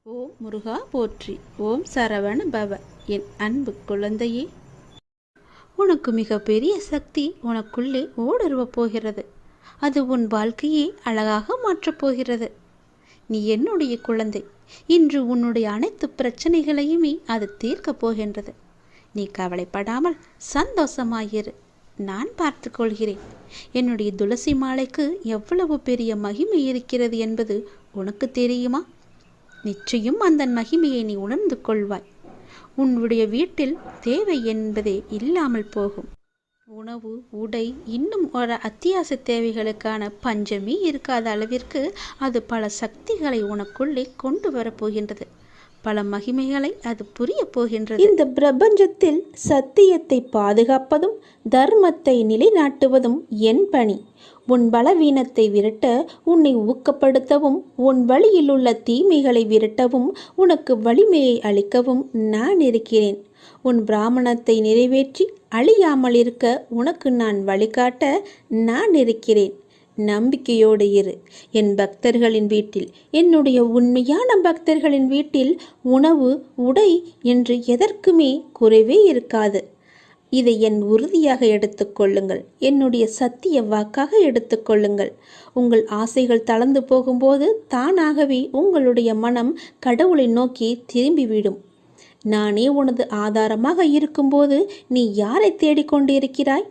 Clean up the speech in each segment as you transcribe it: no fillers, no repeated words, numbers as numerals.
ஓம் முருகா போற்றி. ஓம் சரவண பவ. என் அன்பு குழந்தையே, உனக்கு மிக பெரிய சக்தி உனக்குள்ளே ஊடுருவப் போகிறது. அது உன் வாழ்க்கையை அழகாக மாற்றப் போகிறது. நீ என்னுடைய குழந்தை. இன்று உன்னுடைய அனைத்து பிரச்சனைகளையுமே அது தீர்க்கப் போகின்றது. நீ கவலைப்படாமல் சந்தோஷமாயிரு. நான் பார்த்து கொள்கிறேன். என்னுடைய துளசி மாலைக்கு எவ்வளவு பெரிய மகிமை இருக்கிறது என்பது உனக்கு தெரியுமா? நிச்சயம் அந்த மகிமையை நீ உணர்ந்து கொள்வாய். உன்னுடைய வீட்டில் தேவை என்பதே இல்லாமல் போகும். உணவு, உடை, இன்னும் ஒரு அத்தியாவசிய தேவைகளுக்கான பஞ்சமே இருக்காத அளவிற்கு அது பல சக்திகளை உனக்குள்ளே கொண்டு வரப்போகின்றது. பல மகிமைகளை அது புரிய போகின்றது. இந்த பிரபஞ்சத்தில் சத்தியத்தை பாதுகாப்பதும் தர்மத்தை நிலைநாட்டுவதும் என் பணி. உன் பலவீனத்தை விரட்ட, உன்னை ஊக்கப்படுத்தவும், உன் வழியில் உள்ள தீமைகளை விரட்டவும், உனக்கு வலிமையை அளிக்கவும் நான் இருக்கிறேன். உன் பிராமணத்தை நிறைவேற்றி அழியாமல் இருக்க உனக்கு நான் வழிகாட்ட நான் இருக்கிறேன். நம்பிக்கையோடு இரு. என் பக்தர்களின் வீட்டில், என்னுடைய உண்மையான பக்தர்களின் வீட்டில் உணவு, உடை என்று எதற்குமே குறைவே இருக்காது. இதை என் உறுதியாக எடுத்துக்கொள்ளுங்கள். என்னுடைய சத்திய வாக்காக எடுத்துக்கொள்ளுங்கள். உங்கள் ஆசைகள் தளர்ந்து போகும்போது தானாகவே உங்களுடைய மனம் கடவுளை நோக்கி திரும்பிவிடும். நானே உனது ஆதாரமாக இருக்கும்போது நீ யாரை தேடிக்கொண்டிருக்கிறாய்?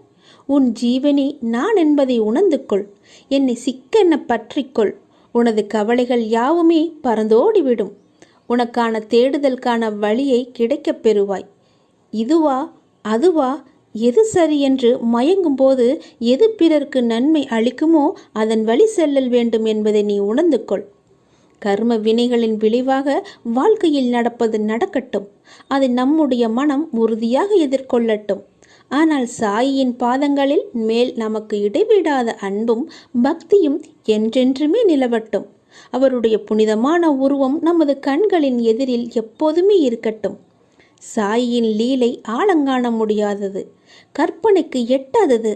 உன் ஜீவனே நான் என்பதை உணர்ந்து கொள். என்னை சிக்கென பற்றிக்கொள். உனது கவலைகள் யாவுமே பறந்தோடிவிடும். உனக்கான தேடுதலுக்கான வழியை கிடைக்கப் பெறுவாய். இதுவா அதுவா, எது சரி என்று மயங்கும் போது எது பிறருக்கு நன்மை அளிக்குமோ அதன் வழி செல்லல் வேண்டும் என்பதை நீ உணர்ந்து கொள். கர்ம வினைகளின் விளைவாக வாழ்க்கையில் நடப்பது நடக்கட்டும். அதை நம்முடைய மனம் உறுதியாக எதிர்கொள்ளட்டும். ஆனால் சாயியின் பாதங்களில் மேல் நமக்கு இடைவிடாத அன்பும் பக்தியும் என்றென்றுமே நிலவட்டும். அவருடைய புனிதமான உருவம் நமது கண்களின் எதிரில் எப்போதுமே இருக்கட்டும். சாயியின் லீலை ஆழங்காண முடியாதது, கற்பனைக்கு எட்டாதது.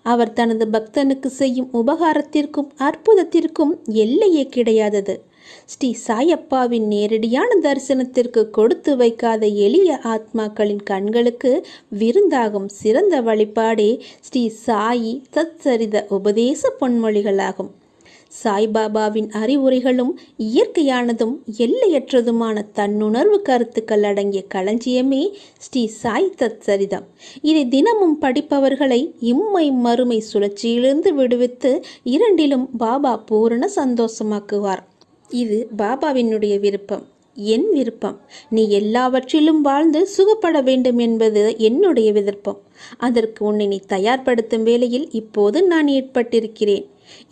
அவர் தனது பக்தனுக்கு செய்யும் உபகாரத்திற்கும் அற்புதத்திற்கும் எல்லையே கிடையாதது. ஸ்ரீ சாயப்பாவின் நேரடியான தரிசனத்திற்கு கொடுத்து வைக்காத எளிய ஆத்மாக்களின் கண்களுக்கு விருந்தாகும் சிறந்த வழிபாடே ஸ்ரீ சாயி தத்சரித உபதேச பொன்மொழிகளாகும். சாய்பாபாவின் அறிவுரைகளும் இயற்கையானதும் எல்லையற்றதுமான தன்னுணர்வு கருத்துக்கள் அடங்கிய களஞ்சியமே ஸ்ரீ சாய் தத்சரிதம். இதை தினமும் படிப்பவர்களை இம்மை மறுமை சுழற்சியிலிருந்து விடுவித்து இரண்டிலும் பாபா பூரண சந்தோஷமாக்குவார். இது பாபாவினுடைய விருப்பம், என் விருப்பம். நீ எல்லாவற்றிலும் வாழ்ந்து சுகப்பட வேண்டும் என்பது என்னுடைய விருப்பம். அதற்கு உன்னை நீ தயார்படுத்தும் வேளையில் இப்போது நான் ஏற்பட்டிருக்கிறேன்.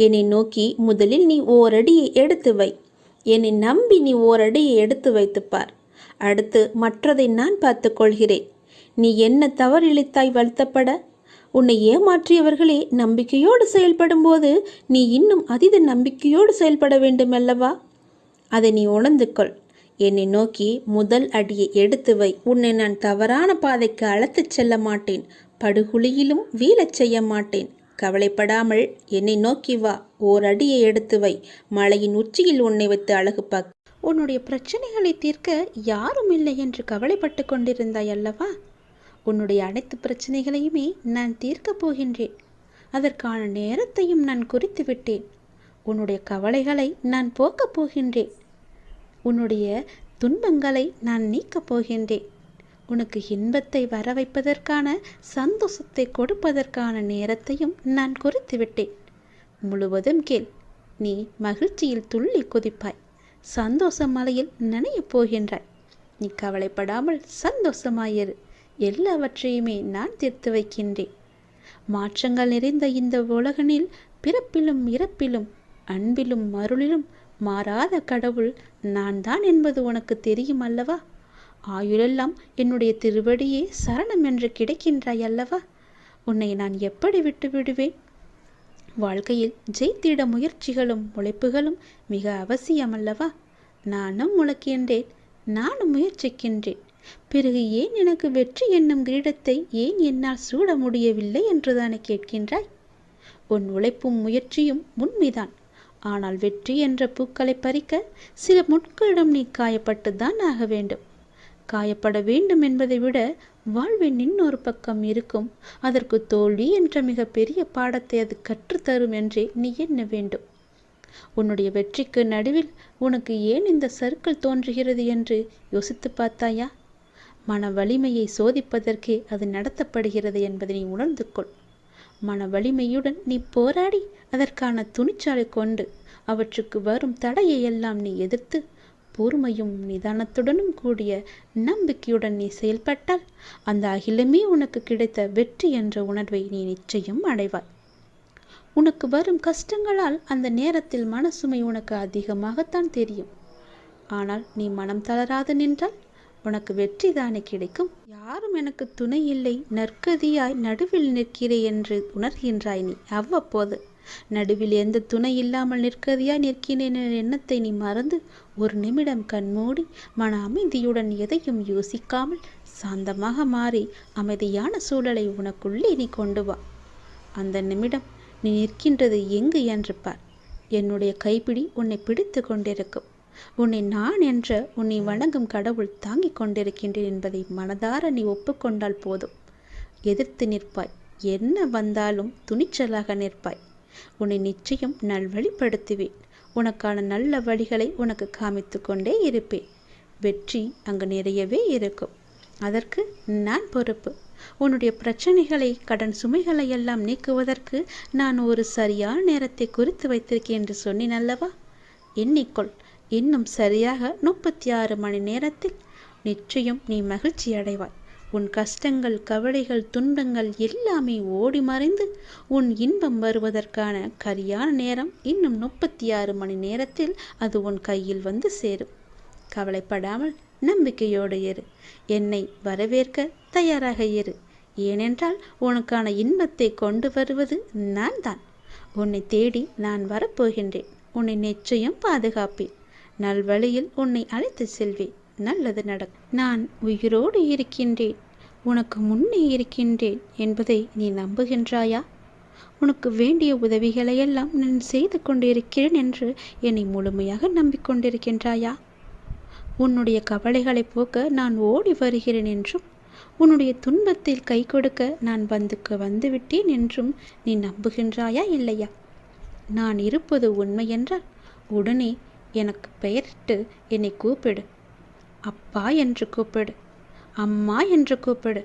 என்னை நோக்கி முதலில் நீ ஓரடியை எடுத்து வை. என்னை நம்பி நீ ஓரடியை எடுத்து வைத்துப்பார். அடுத்து மற்றதை நான் பார்த்து கொள்கிறேன். நீ என்ன தவறிழைத்தாய் வருத்தப்பட? உன்னை ஏமாற்றியவர்களே நம்பிக்கையோடு செயல்படும் போது நீ இன்னும் அதீத நம்பிக்கையோடு செயல்பட வேண்டும் அல்லவா? அதை நீ உணர்ந்து கொள். என்னை நோக்கி முதல் அடியை எடுத்து வை. உன்னை நான் தவறான பாதைக்கு அழைத்துச் செல்ல மாட்டேன். படுகுழியிலும் வீழச் செய்ய மாட்டேன். கவலைப்படாமல் என்னை நோக்கி வா. ஓர் அடியை எடுத்து வை. மலையின் உச்சியில் உன்னை வைத்து அழகு பார்க்க. உன்னுடைய பிரச்சனைகளை தீர்க்க யாரும் இல்லை என்று கவலைப்பட்டு கொண்டிருந்தாய் அல்லவா? உன்னுடைய அனைத்து பிரச்சனைகளையுமே நான் தீர்க்கப் போகின்றேன். அதற்கான நேரத்தையும் நான் குறித்து விட்டேன். உன்னுடைய கவலைகளை நான் போக்கப் போகின்றேன். உன்னுடைய துன்பங்களை நான் நீக்கப் போகின்றேன். உனக்கு இன்பத்தை வர வைப்பதற்கான, சந்தோஷத்தை கொடுப்பதற்கான நேரத்தையும் நான் குறித்து விட்டேன். முழுவதும் கேள். நீ மகிழ்ச்சியில் துள்ளி குதிப்பாய். சந்தோஷ மலையில் நனையப் போகின்றாய். நீ கவலைப்படாமல் சந்தோஷமாயிரு. எல்லாவற்றையுமே நான் தீர்த்து வைக்கின்றேன். மாற்றங்கள் நிறைந்த இந்த உலகனில் பிறப்பிலும் இறப்பிலும் அன்பிலும் அருளிலும் மாறாத கடவுள் நான் தான் என்பது உனக்கு தெரியும் அல்லவா? ஆயுளெல்லாம் என்னுடைய திருவடியே சரணம் என்று கிடைக்கின்றாய் அல்லவா? உன்னை நான் எப்படி விட்டு விடுவேன்? வாழ்க்கையில் ஜெயித்திட முயற்சிகளும் உழைப்புகளும் மிக அவசியமல்லவா? நானும் உழைக்கின்றேன், நானும் முயற்சிக்கின்றேன். பிறகு ஏன் எனக்கு வெற்றி என்னும் கிரீடத்தை ஏன் என்னால் சூட முடியவில்லை என்றுதானே கேட்கின்றாய்? உன் உழைப்பும் முயற்சியும் உண்மைதான். ஆனால் வெற்றி என்ற பூக்களை பறிக்க சில முட்களிடம் நீ காயப்பட்டுத்தான் ஆக வேண்டும். காயப்பட வேண்டும் என்பதை விட வாழ்வின் இன்னொரு பக்கம் இருக்கும். அதற்கு தோல்வி என்ற மிகப்பெரிய பாடத்தை அது கற்றுத்தரும் என்றே நீ எண்ண வேண்டும். உன்னுடைய வெற்றிக்கு நடுவில் உனக்கு ஏன் இந்த சறுக்கல் தோன்றுகிறது என்று யோசித்து பார்த்தாயா? மன வலிமையை சோதிப்பதற்கே அது நடத்தப்படுகிறது என்பதை நீ உணர்ந்து கொள். மன வலிமையுடன் நீ போராடி அதற்கான துணிச்சலை கொண்டு அவற்றுக்கு வரும் தடையை எல்லாம் நீ எதிர்த்து பொறுமையும் நிதானத்துடனும் கூடிய நம்பிக்கையுடன் நீ செயல்பட்டால் அந்த அகிலமே உனக்கு கிடைத்த வெற்றி என்ற உணர்வை நீ நிச்சயம் அடைவாய். உனக்கு வரும் கஷ்டங்களால் அந்த நேரத்தில் மனசுமை உனக்கு அதிகமாகத்தான் தெரியும். ஆனால் நீ மனம் தளராது நின்றால் உனக்கு வெற்றி தானே கிடைக்கும். யாரும் எனக்கு துணை இல்லை, நற்கதியாய் நடுவில் நிற்கிறேன் என்று உணர்கின்றாய் நீ. அவ்வப்போது நடுவில் எந்த துணை இல்லாமல் நிற்கதியாய் நிற்கிறேன் என்ற எண்ணத்தை நீ மறந்து ஒரு நிமிடம் கண்மூடி மன அமைதியுடன் எதையும் யோசிக்காமல் சாந்தமாக மாறி அமைதியான சூழலை உனக்குள்ளே நீ கொண்டு வா. அந்த நிமிடம் நீ நிற்கின்றது எங்கு என்று பார். என்னுடைய கைப்பிடி உன்னை பிடித்து கொண்டிருக்கும். உன்னை நான் என்ற உன்னை வணங்கும் கடவுள் தாங்கிக் கொண்டிருக்கின்றேன் என்பதை மனதார நீ ஒப்புக்கொண்டால் போதும். எதிர்த்து நிற்பாய். என்ன வந்தாலும் துணிச்சலாக நிற்பாய். உன்னை நிச்சயம் நல்வழிப்படுத்துவேன். உனக்கான நல்ல வழிகளை உனக்கு காமித்து கொண்டே இருப்பேன். வெற்றி அங்கு நிறையவே இருக்கும். அதற்கு நான் பொறுப்பு. உன்னுடைய பிரச்சனைகளை, கடன் சுமைகளை எல்லாம் நீக்குவதற்கு நான் ஒரு சரியான நேரத்தை குறித்து வைத்திருக்கேன் என்று சொன்னேன் அல்லவா? எண்ணிக்கொள். இன்னும் சரியாக 36 மணி நேரத்தில் நிச்சயம் நீ மகிழ்ச்சி அடைவாய். உன் கஷ்டங்கள், கவலைகள், துன்பங்கள் எல்லாமே ஓடி மறைந்து உன் இன்பம் வருவதற்கான சரியான நேரம் இன்னும் 36 மணி நேரத்தில் அது உன் கையில் வந்து சேரும். கவலைப்படாமல் நம்பிக்கையோடு இரு. என்னை வரவேற்க தயாராக இரு. ஏனென்றால் உனக்கான இன்பத்தை கொண்டு வருவது நான் தான். உன்னை தேடி நான் வரப்போகின்றேன். உன்னை நிச்சயம் பாதுகாப்பேன். நல்வழியில் உன்னை அழைத்து செல்வேன். நல்லது நடக்கும். நான் உயிரோடு இருக்கின்றேன், உனக்கு முன்னே இருக்கின்றேன் என்பதை நீ நம்புகின்றாயா? உனக்கு வேண்டிய உதவிகளையெல்லாம் நான் செய்து கொண்டிருக்கிறேன் என்று என்னை முழுமையாக நம்பிக்கொண்டிருக்கின்றாயா? உன்னுடைய கவலைகளை போக்க நான் ஓடி வருகிறேன் என்றும் உன்னுடைய துன்பத்தில் கை கொடுக்க நான் வந்துவிட்டேன் என்றும் நீ நம்புகின்றாயா இல்லையா? நான் இருப்பது உண்மை என்றால் உடனே எனக்கு பெயரிட்டு என்னை கூப்பிடு. அப்பா என்று கூப்பிடு. அம்மா என்று கூப்பிடு.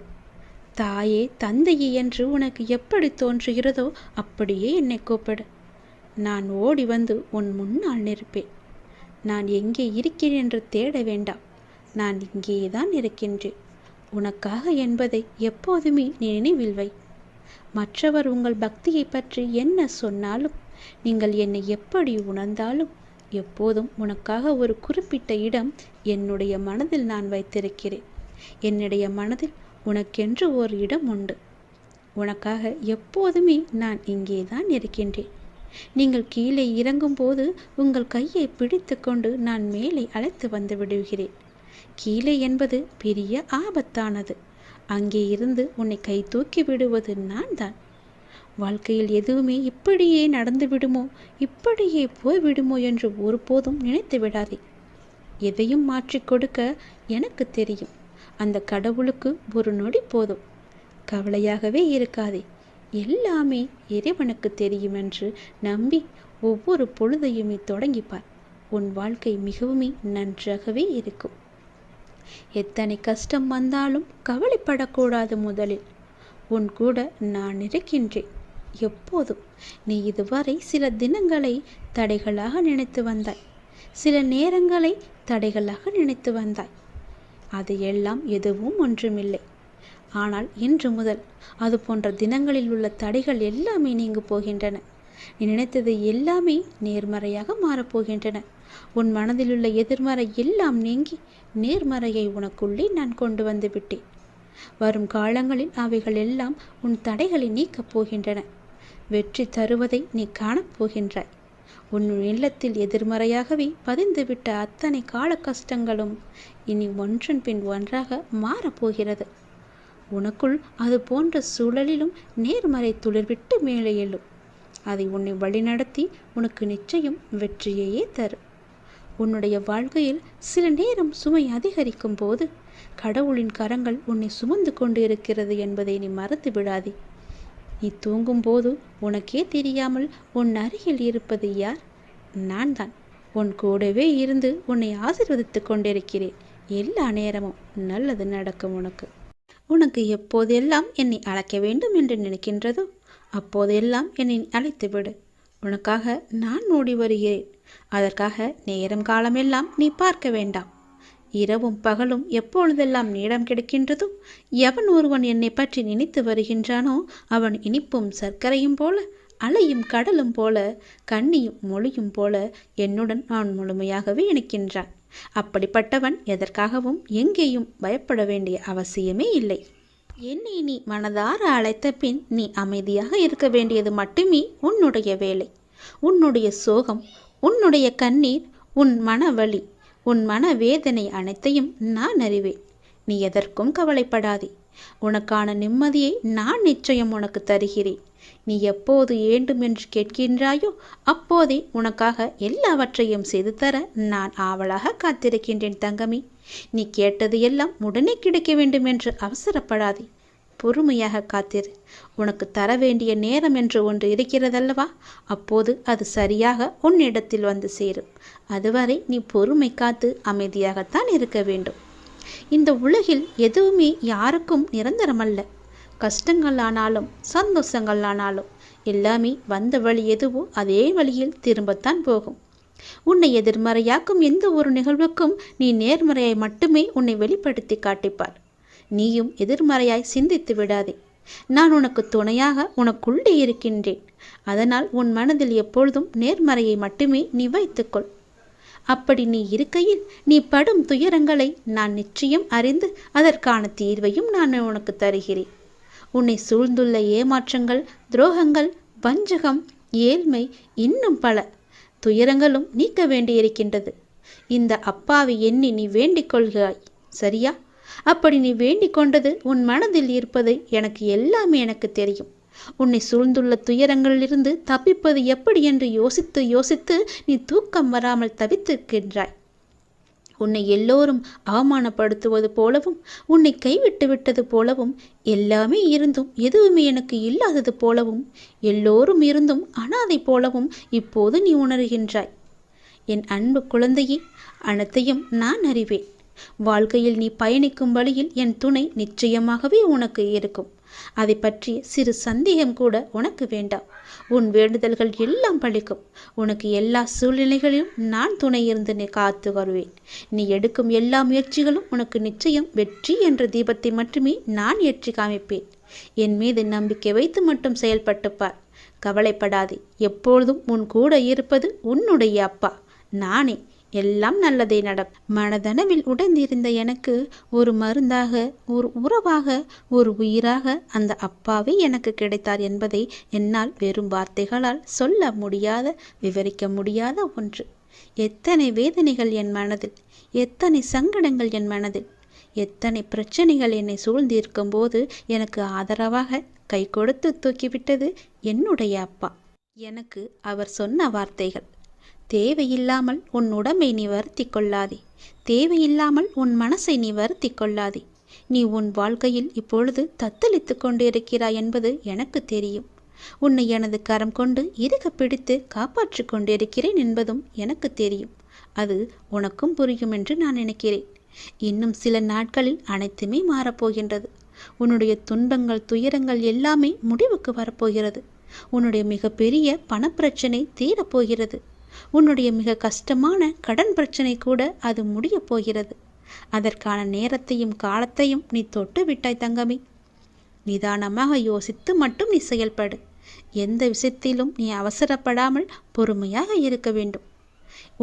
தாயே, தந்தையே என்று உனக்கு எப்படி தோன்றுகிறதோ அப்படியே என்னை கூப்பிடு. நான் ஓடி வந்து உன் முன்னால் நிற்பேன். நான் எங்கே இருக்கிறேன் என்று தேட வேண்டாம். நான் இங்கேதான் இருக்கின்றேன் உனக்காக என்பதை எப்போதுமே நீ நினைவில் வை. மற்றவர் உங்கள் பக்தியை பற்றி என்ன சொன்னாலும், நீங்கள் என்னை எப்படி உணர்ந்தாலும், எப்போதும் உனக்காக ஒரு குறிப்பிட்ட இடம் என்னுடைய மனதில் நான் வைத்திருக்கிறேன். என்னுடைய மனதில் உனக்கென்று ஒரு இடம் உண்டு. உனக்காக எப்போதுமே நான் இங்கே தான் இருக்கின்றேன். நீங்கள் கீழே இறங்கும்போது உங்கள் கையை பிடித்து கொண்டு நான் மேலே அழைத்து வந்து விடுகிறேன். கீழே என்பது பெரிய ஆபத்தானது. அங்கே இருந்து உன்னை கை தூக்கி விடுவது நான் தான். வாழ்க்கையில் எதுவுமே இப்படியே நடந்து விடுமோ, இப்படியே போய்விடுமோ என்று ஒருபோதும் நினைத்து விடாதே. எதையும் மாற்றிக் கொடுக்க எனக்கு தெரியும். அந்த கடவுளுக்கு ஒரு நொடி போதும். கவலையாகவே இருக்காதே. எல்லாமே இறைவனுக்கு தெரியும் என்று நம்பி ஒவ்வொரு பொழுதையுமே தொடங்கிப்பார். உன் வாழ்க்கை மிகவும் நன்றாகவே இருக்கும். எத்தனை கஷ்டம் வந்தாலும் கவலைப்படக்கூடாது. முதலில் உன் கூட நான் இருக்கின்றேன் எப்போதும். நீ இதுவரை சில தினங்களை தடைகளாக நினைத்து வந்தாய். சில நேரங்களை தடைகளாக நினைத்து வந்தாய். அது எல்லாம் எதுவும் ஒன்றுமில்லை. ஆனால் இன்று முதல் அது போன்ற தினங்களில் உள்ள தடைகள் எல்லாமே நீங்கு போகின்றன. நீ நினைத்தது எல்லாமே நேர்மறையாக மாறப்போகின்றன. உன் மனதில் உள்ள எதிர்மறை எல்லாம் நீங்கி நேர்மறையை உனக்குள்ளே நான் கொண்டு வந்து விட்டேன். வரும் காலங்களில் அவைகள் எல்லாம் உன் தடைகளை நீக்கப் போகின்றன. வெற்றி தருவதை நீ காணப்போகின்றாய். உன் இல்லத்தில் எதிர்மறையாகவே பதிந்துவிட்ட அத்தனை கால கஷ்டங்களும் இனி ஒன்றன் பின் ஒன்றாக மாறப்போகிறது. உனக்குள் அது போன்ற சூழலிலும் நேர்மறை துளிர்விட்டு மேலே எழும். அதை உன்னை வழிநடத்தி உனக்கு நிச்சயம் வெற்றியையே தரும். உன்னுடைய வாழ்க்கையில் சில நேரம் சுமை அதிகரிக்கும் போது கடவுளின் கரங்கள் உன்னை சுமந்து கொண்டு இருக்கிறது என்பதை நீ மறந்து விடாதே. நீ தூங்கும் போது உனக்கே தெரியாமல் உன் அருகில் இருப்பது யார்? நான் தான். உன் கூடவே இருந்து உன்னை ஆசீர்வதித்து கொண்டிருக்கிறேன். எல்லா நேரமும் நல்லது நடக்கும். உனக்கு எப்போதெல்லாம் என்னை அழைக்க வேண்டும் என்று நினைக்கின்றதோ அப்போதெல்லாம் என்னை அழைத்துவிடு. உனக்காக நான் ஓடி வருகிறேன். அதற்காக நேரம் காலமெல்லாம் நீ பார்க்க வேண்டாம். இரவும் பகலும் எப்பொழுதெல்லாம் நேரம் கிடைக்கின்றதோ எவன் ஒருவன் என்னை பற்றி நினைத்து வருகின்றானோ அவன் இனிப்பும் சர்க்கரையும் போல, அலையும் கடலும் போல, கண்ணியும் மொழியும் போல என்னுடன் அவன் முழுமையாகவே இணைக்கின்றான். அப்படிப்பட்டவன் எதற்காகவும் எங்கேயும் பயப்பட வேண்டிய அவசியமே இல்லை. என்னை நீ மனதார அழைத்த பின் நீ அமைதியாக இருக்க வேண்டியது மட்டுமே உன்னுடைய வேலை. உன்னுடைய சோகம், உன்னுடைய கண்ணீர், உன் மனவலி, உன் மனவேதனை அனைத்தையும் நான் அறிவேன். நீ எதற்கும் கவலைப்படாதே. உனக்கான நிம்மதியை நான் நிச்சயம் உனக்கு தருகிறேன். நீ எப்போது வேண்டும் என்று கேட்கின்றாயோ அப்போதே உனக்காக எல்லாவற்றையும் செய்து தர நான் ஆவலாக காத்திருக்கின்றேன் தங்கமி. நீ கேட்டது எல்லாம் உடனே கிடைக்க வேண்டும் என்று அவசரப்படாதே. பொறுமையாக காத்திரு. உனக்கு தர வேண்டிய நேரம் என்று ஒன்று இருக்கிறதல்லவா, அப்போது அது சரியாக உன்னிடத்தில் வந்து சேரும். அதுவரை நீ பொறுமை காத்து அமைதியாகத்தான் இருக்க வேண்டும். இந்த உலகில் எதுவுமே யாருக்கும் நிரந்தரமல்ல. கஷ்டங்கள் ஆனாலும் சந்தோஷங்கள் ஆனாலும் எல்லாமே வந்த வழி எதுவோ அதே வழியில் திரும்பத்தான் போகும். உன்னை எதிர்மறையாக்கும் எந்த ஒரு நிகழ்வுக்கும் நீ நேர்மறையாய் மட்டுமே உன்னை வெளிப்படுத்தி காட்டிப்பார். நீயும் எதிர்மறையாய் சிந்தித்து விடாதே. நான் உனக்கு துணையாக உனக்குள்ளே இருக்கின்றேன். அதனால் உன் மனதில் எப்பொழுதும் நேர்மறையை மட்டுமே நீ வைத்துக்கொள். அப்படி நீ இருக்கையில் நீ படும் துயரங்களை நான் நிச்சயம் அறிந்து அதற்கான தீர்வையும் நான் உனக்கு தருகிறேன். உன்னை சூழ்ந்துள்ள ஏமாற்றங்கள், துரோகங்கள், வஞ்சகம், ஏழ்மை, இன்னும் பல துயரங்களும் நீக்க வேண்டியிருக்கின்றது. இந்த அப்பாவை எண்ணி நீ வேண்டிக் கொள்கிறாய், சரியா? அப்படி நீ வேண்டிக் கொண்டது உன் மனதில் இருப்பது எல்லாமே எனக்கு தெரியும். உன்னை சூழ்ந்துள்ள துயரங்களிலிருந்து தப்பிப்பது எப்படி என்று யோசித்து யோசித்து நீ தூக்கம் வராமல் தவித்திருக்கின்றாய். உன்னை எல்லோரும் அவமானப்படுத்துவது போலவும், உன்னை கைவிட்டு விட்டது போலவும், எல்லாமே இருந்தும் எதுவுமே எனக்கு இல்லாதது போலவும், எல்லோரும் இருந்தும் அனாதை போலவும் இப்போது நீ உணர்கின்றாய். என் அன்பு குழந்தையே, அனைத்தையும் நான் அறிவேன். வாழ்க்கையில் நீ பயணிக்கும் வழியில் என் துணை நிச்சயமாகவே உனக்கு இருக்கும். அதை பற்றி சிறு சந்தேகம் கூட உனக்கு வேண்டாம். உன் வேண்டுதல்கள் எல்லாம் பலிக்கும். உனக்கு எல்லா சூழ்நிலைகளிலும் நான் துணை இருந்து நீ காத்து வருவேன். நீ எடுக்கும் எல்லா முயற்சிகளும் உனக்கு நிச்சயம் வெற்றி என்ற தீபத்தை மட்டுமே நான் ஏற்றி காமிப்பேன். என் மீது நம்பிக்கை வைத்து மட்டும் செயல்பட்டு பார். கவலைப்படாதே. எப்பொழுதும் உன் கூட இருப்பது உன்னுடைய அப்பா நானே. எல்லாம் நல்லதே நடக்கும். மனதனவில் உடைந்திருந்த எனக்கு ஒரு மருந்தாக, ஒரு உறவாக, ஒரு உயிராக அந்த அப்பாவே எனக்கு கிடைத்தார் என்பதை என்னால் வெறும் வார்த்தைகளால் சொல்ல முடியாத, விவரிக்க முடியாத ஒன்று. எத்தனை வேதனைகள் என் மனதில், எத்தனை சங்கடங்கள் என் மனதில், எத்தனை பிரச்சனைகள் என்னை சூழ்ந்திருக்கும் போது எனக்கு ஆதரவாக கை கொடுத்து தூக்கிவிட்டது என்னுடைய அப்பா. எனக்கு அவர் சொன்ன வார்த்தைகள்: தேவையில்லாமல் உன் உடம்பை நீ வருத்தி கொள்ளாதே. தேவையில்லாமல் உன் மனசை நீ வருத்தி கொள்ளாதே. நீ உன் வாழ்க்கையில் இப்பொழுது தத்தளித்து கொண்டிருக்கிறாய் என்பது எனக்கு தெரியும். உன்னை எனது கரம் கொண்டு இறுக பிடித்து காப்பாற்றி கொண்டிருக்கிறேன் என்பதும் எனக்கு தெரியும். அது உனக்கும் புரியும் என்று நான் நினைக்கிறேன். இன்னும் சில நாட்களில் அனைத்துமே மாறப்போகின்றது. உன்னுடைய துன்பங்கள், துயரங்கள் எல்லாமே முடிவுக்கு வரப்போகிறது. உன்னுடைய மிகப்பெரிய பணப்பிரச்சனை தீரப்போகிறது. உன்னுடைய மிக கஷ்டமான கடன் பிரச்சனை கூட அது முடிய போகிறது. அதற்கான நேரத்தையும் காலத்தையும் நீ தொட்டு விட்டாய் தங்கமி. நிதானமாக யோசித்து மட்டும் நீ செயல்படு. எந்த விஷயத்திலும் நீ அவசரப்படாமல் பொறுமையாக இருக்க வேண்டும்.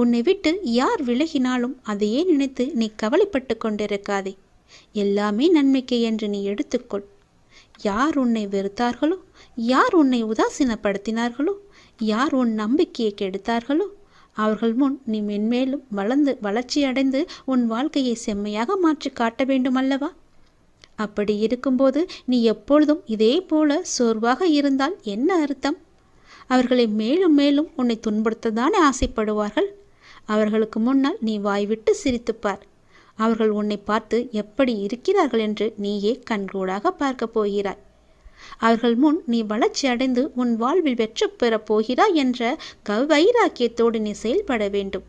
உன்னை விட்டு யார் விலகினாலும் அதையே நினைத்து நீ கவலைப்பட்டு கொண்டிருக்காதே. எல்லாமே நன்மைக்கு என்று நீ எடுத்துக்கொள். யார் உன்னை வெறுத்தார்களோ, யார் உன்னை உதாசீனப்படுத்தினார்களோ, யார் உன் நம்பிக்கையை கெடுத்தார்களோ அவர்கள் முன் நீ மென்மேலும் வளர்ச்சியடைந்து உன் வாழ்க்கையை செம்மையாக மாற்றி காட்ட வேண்டுமல்லவா? அப்படி இருக்கும்போது நீ எப்பொழுதும் இதே போல சோர்வாக இருந்தால் என்ன அர்த்தம்? அவர்களை மேலும் மேலும் உன்னை துன்புறுத்தத்தானே ஆசைப்படுவார்கள். அவர்களுக்கு முன்னால் நீ வாய்விட்டு சிரித்துப்பார். அவர்கள் உன்னை பார்த்து எப்படி இருக்கிறார்கள் என்று நீயே கண்கூடாக பார்க்க போகிறாய். அவர்கள் முன் நீ வளர்ச்சி அடைந்து உன் வாழ்வில் வெற்றி பெறப் போகிறாய் என்ற வைராக்கியத்தோடு நீ செயல்பட வேண்டும்.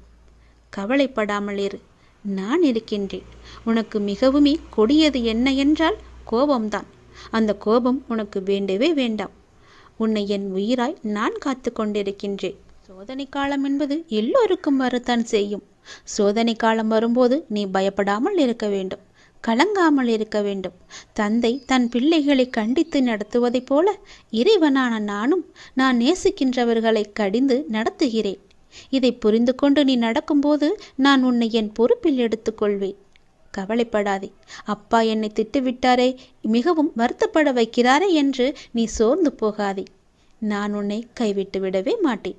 கவலைப்படாமல் இரு, நான் இருக்கின்றேன். உனக்கு மிகவுமே கொடியது என்ன என்றால் கோபம்தான். அந்த கோபம் உனக்கு வேண்டவே வேண்டாம். உன்னை என் உயிராய் நான் காத்து கொண்டிருக்கின்றேன். சோதனை காலம் என்பது எல்லோருக்கும் வரத்தான் செய்யும். சோதனை காலம் வரும்போது நீ பயப்படாமல் இருக்க வேண்டும், கலங்காமல் இருக்க வேண்டும். தந்தை தன் பிள்ளைகளை கண்டித்து நடத்துவதைப் போல இறைவனான நானும் நான் நேசிக்கின்றவர்களை கடிந்து நடத்துகிறேன். இதை புரிந்து கொண்டு நீ நடக்கும்போது நான் உன்னை என் பொறுப்பில் எடுத்துக்கொள்வேன். கவலைப்படாதே. அப்பா என்னை திட்டுவிட்டாரே, மிகவும் வருத்தப்பட வைக்கிறாரே என்று நீ சோர்ந்து போகாதே. நான் உன்னை கைவிட்டு விடவே மாட்டேன்.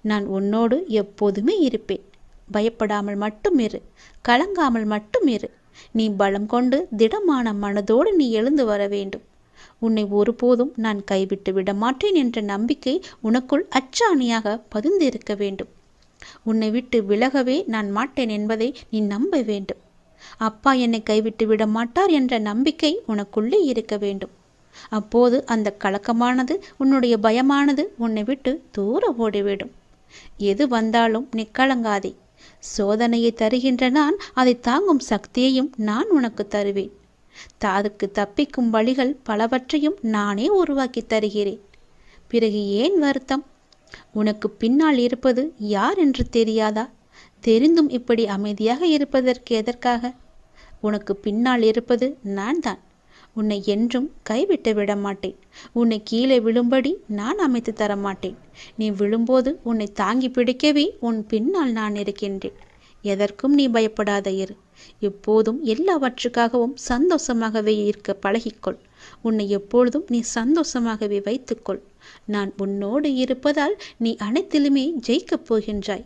நான் உன்னோடு எப்போதுமே இருப்பேன். பயப்படாமல் மட்டும் இரு, கலங்காமல் மட்டும் இரு. நீ பலம் கொண்டு திடமான மனதோடு நீ எழுந்து வர வேண்டும். உன்னை ஒருபோதும் நான் கைவிட்டு விட மாட்டேன் என்ற நம்பிக்கை உனக்குள் அச்சாணியாக பதிந்திருக்க வேண்டும். உன்னை விட்டு விலகவே நான் மாட்டேன் என்பதை நீ நம்ப வேண்டும். அப்பா என்னை கைவிட்டு விட மாட்டார் என்ற நம்பிக்கை உனக்குள்ளே இருக்க வேண்டும். அப்போது அந்த கலக்கமானது, உன்னுடைய பயமானது உன்னை விட்டு தூர ஓடிவிடும். எது வந்தாலும் நீ கலங்காதே. சோதனையை தருகின்ற நான் அதை தாங்கும் சக்தியையும் நான் உனக்கு தருவேன். அதுக்கு தப்பிக்கும் வழிகள் பலவற்றையும் நானே உருவாக்கி தருகிறேன். பிறகு ஏன் வருத்தம்? உனக்கு பின்னால் இருப்பது யார் என்று தெரியாதா? தெரிந்தும் இப்படி அமைதியாக இருப்பதற்கு எதற்காக? உனக்கு பின்னால் இருப்பது நான் தான். உன்னை என்றும் கைவிட்டு விட மாட்டேன். உன்னை கீழே விழும்படி நான் அமைத்து தர மாட்டேன். நீ விழும்போது உன்னை தாங்கி பிடிக்கவே உன் பின்னால் நான் இருக்கின்றேன். எதற்கும் நீ பயப்படாத இரு. எப்போதும் எல்லாவற்றுக்காகவும் சந்தோஷமாகவே இருக்க பழகிக்கொள். உன்னை எப்பொழுதும் நீ சந்தோஷமாகவே வைத்துக்கொள். நான் உன்னோடு இருப்பதால் நீ அனைத்திலுமே ஜெயிக்கப் போகின்றாய்.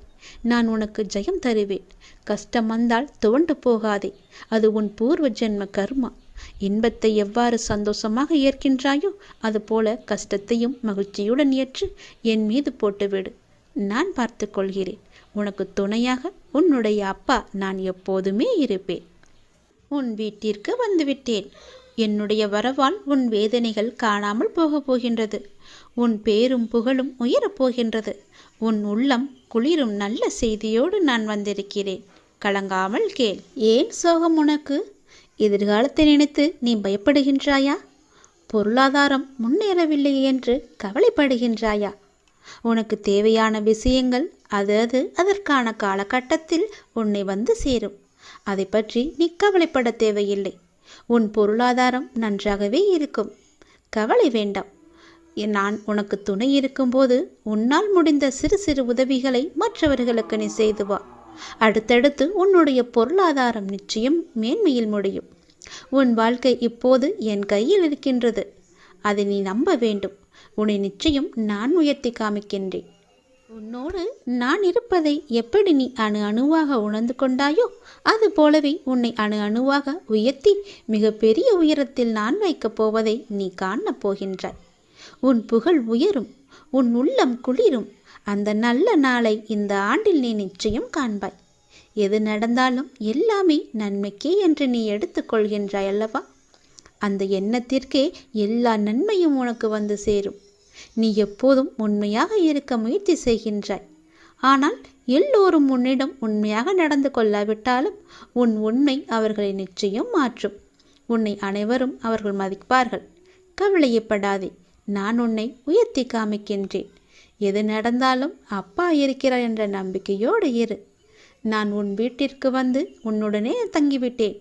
நான் உனக்கு ஜெயம் தருவேன். கஷ்டம் வந்தால் துவண்டு போகாதே. அது உன் பூர்வ ஜென்ம கர்மா. இன்பத்தை எவ்வாறு சந்தோஷமாக ஏற்கின்றாயோ அதுபோல கஷ்டத்தையும் மகிழ்ச்சியுடன் ஏற்று என் மீது போட்டுவிடு. நான் பார்த்து கொள்கிறேன். உனக்கு துணையாக உன்னுடைய அப்பா நான் எப்போதுமே இருப்பேன். உன் வீட்டிற்கு வந்துவிட்டேன். என்னுடைய வரவால் உன் வேதனைகள் காணாமல் போகப் போகின்றது. உன் பேரும் புகழும் உயரப் போகின்றது. உன் உள்ளம் குளிரும் நல்ல செய்தியோடு நான் வந்திருக்கிறேன். கலங்காமல் கேள். ஏன் சோகம் உனக்கு? எதிர்காலத்தை நினைத்து நீ பயப்படுகின்றாயா? பொருளாதாரம் முன்னேறவில்லை என்று கவலைப்படுகின்றாயா? உனக்கு தேவையான விஷயங்கள் அதற்கான காலகட்டத்தில் உன்னை வந்து சேரும். அதை பற்றி நீ கவலைப்பட தேவையில்லை. உன் பொருளாதாரம் நன்றாகவே இருக்கும். கவலை வேண்டாம். நான் உனக்கு துணை இருக்கும்போது உன்னால் முடிந்த சிறு சிறு உதவிகளை மற்றவர்களுக்கு நீ செய்து வா. அடுத்தடுத்து உன்னுடைய பொருளாதாரம் நிச்சயம் மேன்மையில் முடியும். உன் வாழ்க்கை இப்போது என் கையில் இருக்கின்றது. அதை நீ நம்ப வேண்டும். உன்னை நிச்சயம் நான் உயர்த்தி காமிக்கின்றேன். உன்னோடு நான் இருப்பதை எப்படி நீ அணு அணுவாக உணர்ந்து கொண்டாயோ அது போலவே உன்னை அணு அணுவாக உயர்த்தி மிகப்பெரிய உயரத்தில் நான் வைக்கப் போவதை நீ காணப் போகின்றாய். உன் புகழ் உயரும். உன் உள்ளம் குளிரும். அந்த நல்ல நாளை இந்த ஆண்டில் நீ நிச்சயம் காண்பாய். எது நடந்தாலும் எல்லாமே நன்மைக்கே என்று நீ எடுத்துக்கொள்கின்றாய் அல்லவா? அந்த எண்ணத்திற்கே எல்லா நன்மையும் உனக்கு வந்து சேரும். நீ எப்போதும் உண்மையாக இருக்க முயற்சி செய்கின்றாய். ஆனால் எல்லோரும் உன்னிடம் உண்மையாக நடந்து கொள்ளாவிட்டாலும் உன் உண்மை அவர்களை நிச்சயம் மாற்றும். உன்னை அனைவரும் அவர்கள் மதிப்பார்கள். கவலையப்படாதே. நான் உன்னை உயர்த்தி காமிக்கின்றேன். எது நடந்தாலும் அப்பா இருக்கிறார் என்ற நம்பிக்கையோடு இரு. நான் உன் வீட்டிற்கு வந்து உன்னுடனே தங்கிவிட்டேன்.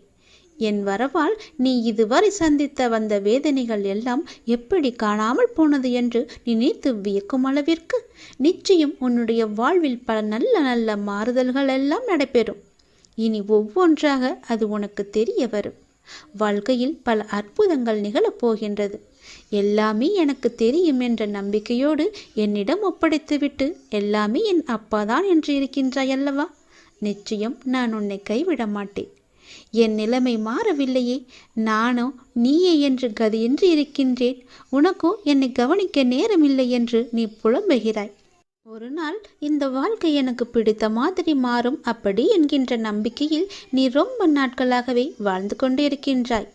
என் வரவால் நீ இதுவரை சந்தித்த வந்த வேதனைகள் எல்லாம் எப்படி காணாமல் போனது என்று நினைத்து வியக்கும் அளவிற்கு நிச்சயம் உன்னுடைய வாழ்வில் பல நல்ல நல்ல மாறுதல்கள் எல்லாம் நடைபெறும். இனி ஒவ்வொன்றாக அது உனக்கு தெரிய வரும். வாழ்க்கையில் பல அற்புதங்கள் நிகழப்போகின்றது. எல்லாமே எனக்கு தெரியும் என்ற நம்பிக்கையோடு என்னிடம் ஒப்படைத்துவிட்டு எல்லாமே என் அப்பாதான் என்று இருக்கின்றாய் அல்லவா? நிச்சயம் நான் உன்னை கைவிட மாட்டேன். என் நிலைமை மாறவில்லையே, நானோ நீயே என்று கதியின்றி இருக்கின்றேன். உனக்கோ என்னை கவனிக்க நேரமில்லை என்று நீ புலம்புகிறாய். ஒரு நாள் இந்த வாழ்க்கை எனக்கு பிடித்த மாதிரி மாறும் அப்படி என்கின்ற நம்பிக்கையில் நீ ரொம்ப நாட்களாகவே வாழ்ந்து கொண்டே இருக்கின்றாய்.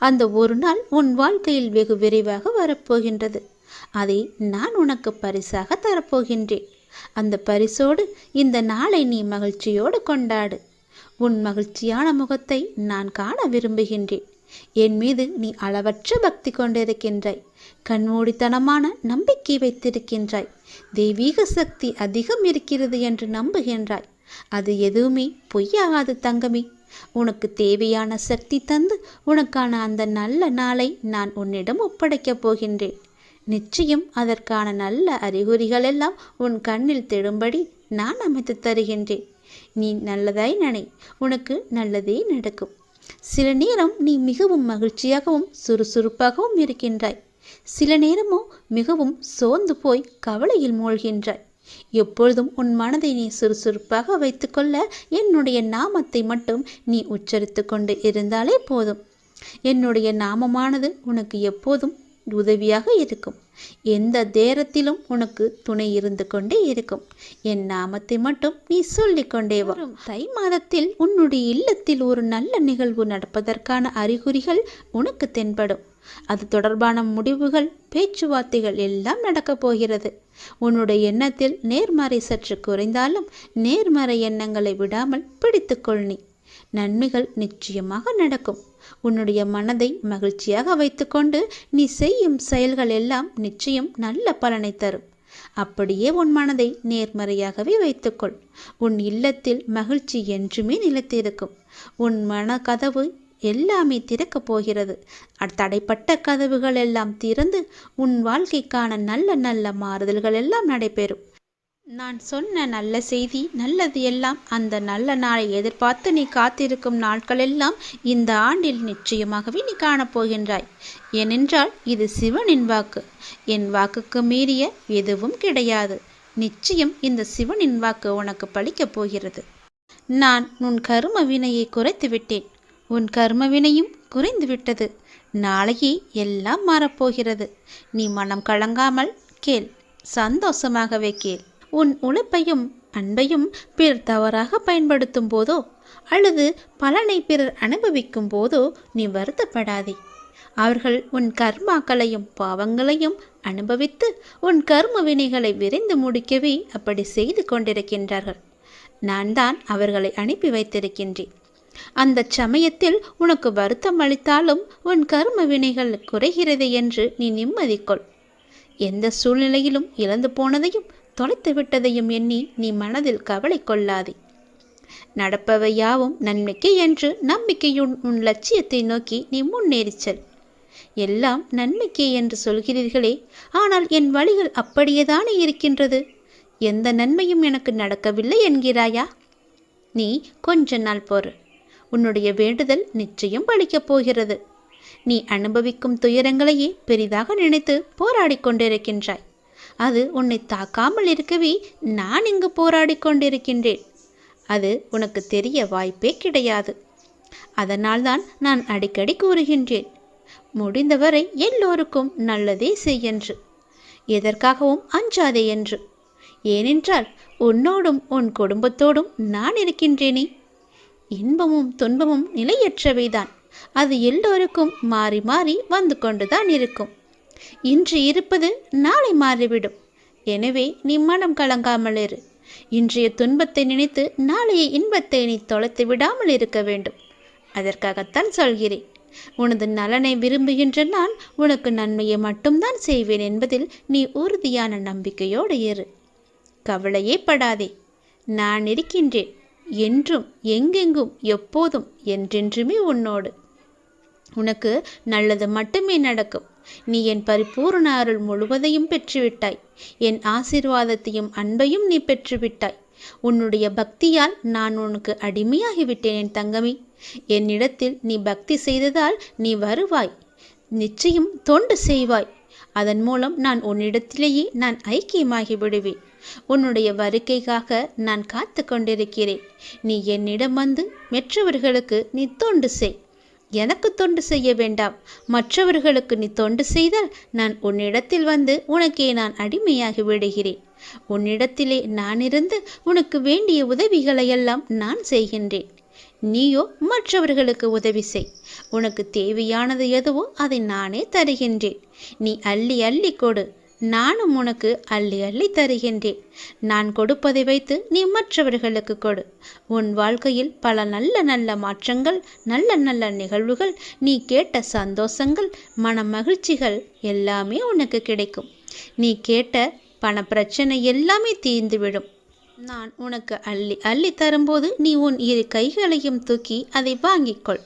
அந்த ஒரு நாள் உன் வாழ்க்கையில் வெகு விரைவாக வரப்போகின்றது. அதை நான் உனக்கு பரிசாக தரப்போகின்றேன். அந்த பரிசோடு இந்த நாளை நீ மகிழ்ச்சியோடு கொண்டாடு. உன் மகிழ்ச்சியான முகத்தை நான் காண விரும்புகின்றேன். என் மீது நீ அளவற்ற பக்தி கொண்டிருக்கின்றாய். கண்மூடித்தனமான நம்பிக்கை வைத்திருக்கின்றாய். தெய்வீக சக்தி அதிகம் இருக்கிறது என்று நம்புகின்றாய். அது எதுவுமே பொய்யாகாது தங்கமே. உனக்கு தேவையான சக்தி தந்து உனக்கான அந்த நல்ல நாளை நான் உன்னிடம் ஒப்படைக்கப் போகின்றேன். நிச்சயம் அதற்கான நல்ல அறிகுறிகள் எல்லாம் உன் கண்ணில் தெழும்படி நான் அமைத்து தருகின்றேன். நீ நல்லதாய் நினை, உனக்கு நல்லதே நடக்கும். சில நேரம் நீ மிகவும் மகிழ்ச்சியாகவும் சுறுசுறுப்பாகவும் இருக்கின்றாய். சில நேரமோ மிகவும் சோர்ந்து போய் கவலையில் மூழ்கின்றாய். எப்பொழுதும் உன் மனதை நீ சுறுசுறுப்பாக வைத்துக்கொள்ள என்னுடைய நாமத்தை மட்டும் நீ உச்சரித்து கொண்டு இருந்தாலே போதும். என்னுடைய நாமமானது உனக்கு எப்போதும் உதவியாக இருக்கும். எந்த நேரத்திலும் உனக்கு துணை இருந்து கொண்டே இருக்கும். என் நாமத்தை மட்டும் நீ சொல்லிக்கொண்டே வரும். தை மாதத்தில் உன்னுடைய இல்லத்தில் ஒரு நல்ல நிகழ்வு நடப்பதற்கான அறிகுறிகள் உனக்கு தென்படும். அது தொடர்பான முடிவுகள், பேச்சுவார்த்தைகள் எல்லாம் நடக்கப் போகிறது. உன்னுடைய எண்ணத்தில் நேர்மறை சற்று குறைந்தாலும் நேர்மறை எண்ணங்களை விடாமல் பிடித்துக்கொள். நீ நன்மைகள் நிச்சயமாக நடக்கும். உன்னுடைய மனதை மகிழ்ச்சியாக வைத்துக்கொண்டு நீ செய்யும் செயல்கள் எல்லாம் நிச்சயம் நல்ல பலனை தரும். அப்படியே உன் மனதை நேர்மறையாகவே வைத்துக்கொள். உன் இல்லத்தில் மகிழ்ச்சி என்றுமே நிலைத்திருக்கும். உன் மன கதவு எல்லாமே திறக்கப் போகிறது. தடைப்பட்ட கதவுகள் எல்லாம் திறந்து உன் வாழ்க்கைக்கான நல்ல நல்ல மாறுதல்கள் எல்லாம் நடைபெறும். நான் சொன்ன நல்ல செய்தி, நல்லது எல்லாம் அந்த நல்ல நாளை எதிர்பார்த்து நீ காத்திருக்கும் நாட்களெல்லாம் இந்த ஆண்டில் நிச்சயமாகவே நீ காணப்போகின்றாய். ஏனென்றால் இது சிவனின் வாக்கு. என் வாக்குக்கு மீறிய எதுவும் கிடையாது. நிச்சயம் இந்த சிவனின் வாக்கு உனக்கு பலிக்கப் போகிறது. நான் உன் கர்ம வினையை குறைத்து விட்டேன். உன் கர்ம வினையும் குறைந்து விட்டது. நாளையே எல்லாம் மாறப்போகிறது. நீ மனம் கலங்காமல் கேள், சந்தோஷமாகவே கேள். உன் உழைப்பையும் அன்பையும் பிறர் தவறாக பயன்படுத்தும் போதோ அல்லது பலனை பிறர் அனுபவிக்கும் போதோ நீ வருத்தப்படாதே. அவர்கள் உன் கர்மாக்களையும் பாவங்களையும் அனுபவித்து உன் கர்ம வினைகளை விரைந்து முடிக்கவே அப்படி செய்து கொண்டிருக்கின்றார்கள். நான் தான் அவர்களை அனுப்பி வைத்திருக்கின்றேன். அந்த சமயத்தில் உனக்கு வருத்தம் அளித்தாலும் உன் கர்ம வினைகள் குறைகிறது என்று நீ நிம்மதி கொள். எந்த சூழ்நிலையிலும் இழந்து போனதையும் தொலைத்து விட்டதையும் எண்ணி நீ மனதில் கவலை கொள்ளாதே. நடப்பவை யாவும் நன்மைக்கு என்று நம்பிக்கையுன் உன் லட்சியத்தை நோக்கி நீ முன்னேறிச் செல். எல்லாம் நன்மைக்கே என்று சொல்கிறீர்களே, ஆனால் என் வழிகள் அப்படியேதானே இருக்கின்றது. எந்த நன்மையும் எனக்கு நடக்கவில்லை என்கிறாயா? நீ கொஞ்ச நாள் பொறு. உன்னுடைய வேண்டுதல் நிச்சயம் பலிக்கப் போகிறது. நீ அனுபவிக்கும் துயரங்களையே பெரிதாக நினைத்து போராடி கொண்டிருக்கின்றாய். அது உன்னை தாக்காமல் இருக்கவே நான் இங்கு போராடி கொண்டிருக்கின்றேன். அது உனக்கு தெரிய வாய்ப்பே கிடையாது. அதனால்தான் நான் அடிக்கடி கூறுகின்றேன், முடிந்தவரை எல்லோருக்கும் நல்லதே செய்யென்று, எதற்காகவும் அஞ்சாதே என்று. ஏனென்றால் உன்னோடும் உன் குடும்பத்தோடும் நான் இருக்கின்றேனே. இன்பமும் துன்பமும் நிலையற்றவைதான். அது எல்லோருக்கும் மாறி மாறி வந்து கொண்டுதான் இருக்கும். இன்று இருப்பது நாளை மாறிவிடும். எனவே நீ மனம் கலங்காமல் இரு. இன்றைய துன்பத்தை நினைத்து நாளைய இன்பத்தை நீ தொலைத்து விடாமல் இருக்க வேண்டும். அதற்காகத்தான் சொல்கிறேன். உனது நலனை விரும்புகின்ற நான் உனக்கு நன்மையை மட்டும்தான் செய்வேன் என்பதில் நீ உறுதியான நம்பிக்கையோடு இரு. கவலையே படாதே. நான் இருக்கின்றேன். என்றும் எங்கெங்கும் எப்போதும் என்றென்றுமே உன்னோடு. உனக்கு நல்லது மட்டுமே நடக்கும். நீ என் பரிபூர்ண அருள் முழுவதையும் பெற்றுவிட்டாய். என் ஆசீர்வாதத்தையும் அன்பையும் நீ பெற்றுவிட்டாய். உன்னுடைய பக்தியால் நான் உனக்கு அடிமையாகிவிட்டேன் என் தங்கமே. என்னிடத்தில் நீ பக்தி செய்ததால் நீ வருவாய். நிச்சயம் தொண்டு செய்வாய். அதன் மூலம் நான் உன்னிடத்திலேயே நான் ஐக்கியமாகி விடுவேன். உன்னுடைய வருகைக்காக நான் காத்து கொண்டிருக்கிறேன். நீ என்னிடம் வந்து மற்றவர்களுக்கு நீ தொண்டு செய். எனக்கு தொண்டு செய்ய வேண்டாம். மற்றவர்களுக்கு நீ தொண்டு செய்தால் நான் உன்னிடத்தில் வந்து உனக்கே நான் அடிமையாகி விடுகிறேன். உன்னிடத்திலே நான் இருந்து உனக்கு வேண்டிய உதவிகளையெல்லாம் நான் செய்கின்றேன். நீயோ மற்றவர்களுக்கு உதவி செய். உனக்கு தேவையானது எதுவோ அதை நானே தருகின்றேன். நீ அள்ளி அள்ளி கொடு, நானும் உனக்கு அள்ளி அள்ளி தருகின்றேன். நான் கொடுப்பதை வைத்து நீ மற்றவர்களுக்கு கொடு. உன் வாழ்க்கையில் பல நல்ல நல்ல மாற்றங்கள், நல்ல நல்ல நிகழ்வுகள், நீ கேட்ட சந்தோஷங்கள், மன மகிழ்ச்சிகள் எல்லாமே உனக்கு கிடைக்கும். நீ கேட்ட பண பிரச்சனை எல்லாமே தீர்ந்துவிடும். நான் உனக்கு அள்ளி அள்ளி தரும்போது நீ உன் இரு கைகளையும் தூக்கி அதை வாங்கிக்கொள்.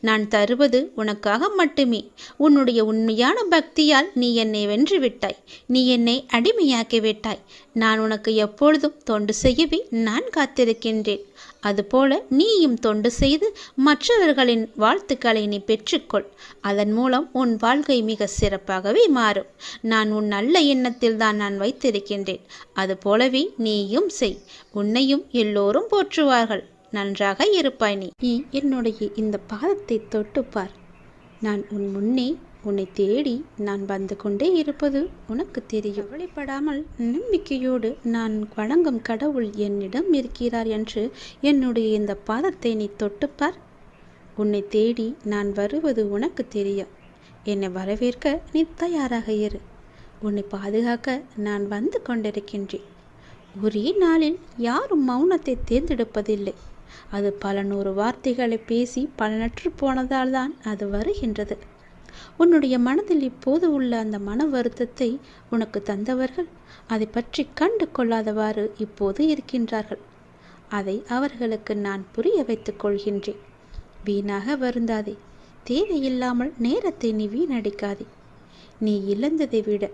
நான் தருவது உனக்காக மட்டுமே. உன்னுடைய உண்மையான பக்தியால் நீ என்னை வென்று விட்டாய். நீ என்னை அடிமையாக்கி விட்டாய். நான் உனக்கு எப்பொழுதும் தொண்டு செய்யவே நான் காத்திருக்கின்றேன். அதுபோல நீயும் தொண்டு செய்து மற்றவர்களின் வாழ்த்துக்களை நீ பெற்றுக்கொள். அதன் மூலம் உன் வாழ்க்கை மிக சிறப்பாகவே மாறும். நான் உன் நல்ல எண்ணத்தில் தான் நான் வைத்திருக்கின்றேன். அதுபோலவே நீயும் செய். உன்னையும் எல்லோரும் போற்றுவார்கள். நன்றாக இருப்பாய். நீ என்னுடைய இந்த பாதத்தை தொட்டுப்பார். நான் உன் முன்னே உன்னை தேடி நான் வந்து கொண்டே இருப்பது உனக்கு தெரியும். கவலைப்படாமல் நம்பிக்கையோடு நான் வணங்கும் கடவுள் என்னிடம் இருக்கிறார் என்று என்னுடைய இந்த பாதத்தை நீ தொட்டுப்பார். உன்னை தேடி நான் வருவது உனக்கு தெரியும். என்னை வரவேற்க நீ தயாராக இரு. உன்னை பாதுகாக்க நான் வந்து கொண்டிருக்கின்றேன். ஒரே நாளில் யாரும் மௌனத்தை தேர்ந்தெடுப்பதில்லை. அது பல நூறு வார்த்தைகளை பேசி பலனற்று போனதால் தான் அது வருகின்றது. உன்னுடைய மனதில் இப்போது உள்ள அந்த மன வருத்தத்தை உனக்கு தந்தவர்கள் அதை பற்றி கண்டு கொள்ளாதவாறு இப்போது இருக்கின்றார்கள். அதை அவர்களுக்கு நான் புரிய வைத்துக் கொள்கின்றேன். வீணாக வருந்தாதே. தேவையில்லாமல் நேரத்தை நீ வீணடிக்காதே. நீ இழந்ததை விட,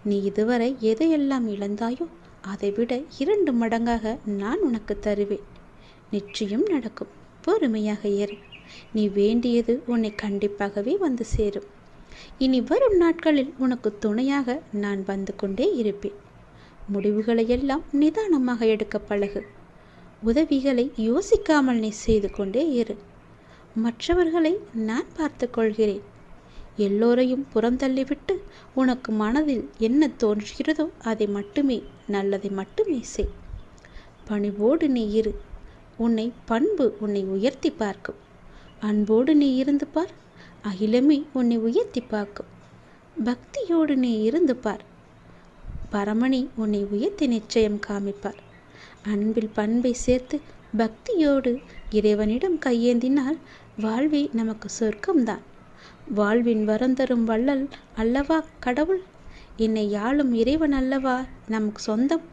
நீ இதுவரை எதையெல்லாம் இழந்தாயோ அதை விட 2 மடங்காக நான் உனக்கு தருவேன். நிச்சயம் நடக்கும். பொறுமையாக ஏறு. நீ வேண்டியது உன்னை கண்டிப்பாகவே வந்து சேரும். இனி வரும் நாட்களில் உனக்கு துணையாக நான் வந்து கொண்டே இருப்பேன். முடிவுகளை எல்லாம் நிதானமாக எடுக்க பழகு. உதவிகளை யோசிக்காமல் நீ செய்து கொண்டே இரு. மற்றவர்களை நான் பார்த்து கொள்கிறேன். எல்லோரையும் புறம் தள்ளிவிட்டு உனக்கு மனதில் என்ன தோன்றுகிறதோ அதை மட்டுமே, நல்லதை மட்டுமே செய். பணிவோடு நீ இரு. பண்பு உன்னை உயர்த்தி பார்க்கும். அன்போடு நீ இருந்து பார். அகிலமே உன்னை உயர்த்தி பார்க்கும். பக்தியோடு நீ இருந்து பார். பரமணி உன்னை உயர்த்தி நிச்சயம் காமிப்பார். அன்பில் பண்பை சேர்த்து பக்தியோடு இறைவனிடம் கையேந்தினால் வாழ்வே நமக்கு சொர்க்கம்தான். வாழ்வின் வரந்தரும் வள்ளல் அல்லவா கடவுள். என்னை யாழும் இறைவன் அல்லவா நமக்கு சொந்தம்.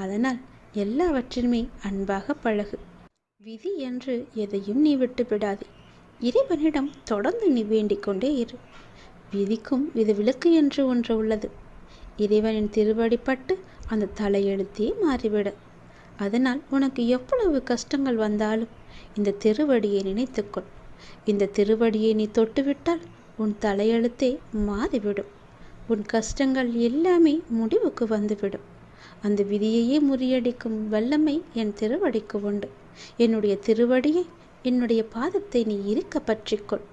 அதனால் எல்லாவற்றிலுமே அன்பாக பழகு. விதி என்று எதையும் நீ விட்டுவிடாதே. இறைவனிடம் தொடர்ந்து நீ வேண்டிக் கொண்டே இரு. விதிக்கும் விதிவிலக்கு என்று ஒன்று உள்ளது. இறைவனின் திருவடிப்பட்டு அந்த தலையெழுத்தே மாறிவிட. அதனால் உனக்கு எவ்வளவு கஷ்டங்கள் வந்தாலும் இந்த திருவடியை நினைத்துக்கொள். இந்த திருவடியை நீ தொட்டுவிட்டால் உன் தலையெழுத்தே மாறிவிடும். உன் கஷ்டங்கள் எல்லாமே முடிவுக்கு வந்துவிடும். அந்த விதியையே முறியடிக்கும் வல்லமை என் திருவடிக்கு உண்டு. என்னுடைய திருவடியை, என்னுடைய பாதத்தை நீ இருக்க பற்றிக்கொள்.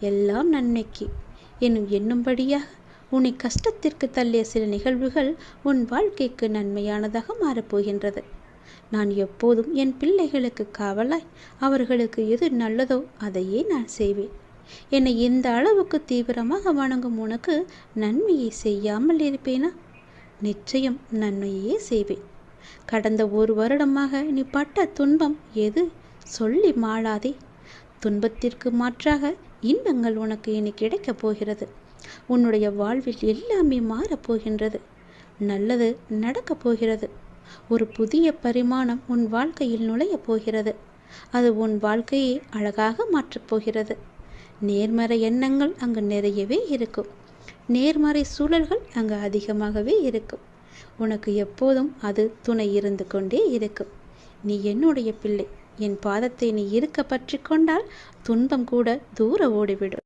எல்லாம் நன்மைக்கு எண்ணும்படியாக உன்னை கஷ்டத்திற்கு தள்ளிய சில நிகழ்வுகள் உன் வாழ்க்கைக்கு நன்மையானதாக மாறப்போகின்றது. நான் எப்போதும் என் பிள்ளைகளுக்கு காவலாய் அவர்களுக்கு எது நல்லதோ அதையே நான் செய்வேன். என்னை இந்த அளவுக்கு தீவிரமாக வணங்கும் உனக்கு நன்மையை செய்யாமல் இருப்பேனா? நிச்சயம் நன்மையே செய்வேன். கடந்த 1 வருடமாக நீ பட்ட துன்பம் எது சொல்லி மாளாதே. துன்பத்திற்கு மாற்றாக இன்பங்கள் உனக்கு இனி கிடைக்கப் போகிறது. உன்னுடைய வாழ்வில் எல்லாமே மாறப்போகின்றது. நல்லது நடக்கப் போகிறது. ஒரு புதிய பரிமாணம் உன் வாழ்க்கையில் நுழையப் போகிறது. அது உன் வாழ்க்கையை அழகாக மாற்றப் போகிறது. நேர்மறை எண்ணங்கள் அங்கு நிறையவே இருக்கும். நேர்மறை சூழல்கள் அங்கு அதிகமாகவே இருக்கும். உனக்கு எப்போதும் அது துணை இருந்து கொண்டே இருக்கும். நீ என்னுடைய பிள்ளை. என் பாதத்தை நீ இருக்க பற்றி கொண்டால் துன்பம் கூட தூர ஓடிவிடும்.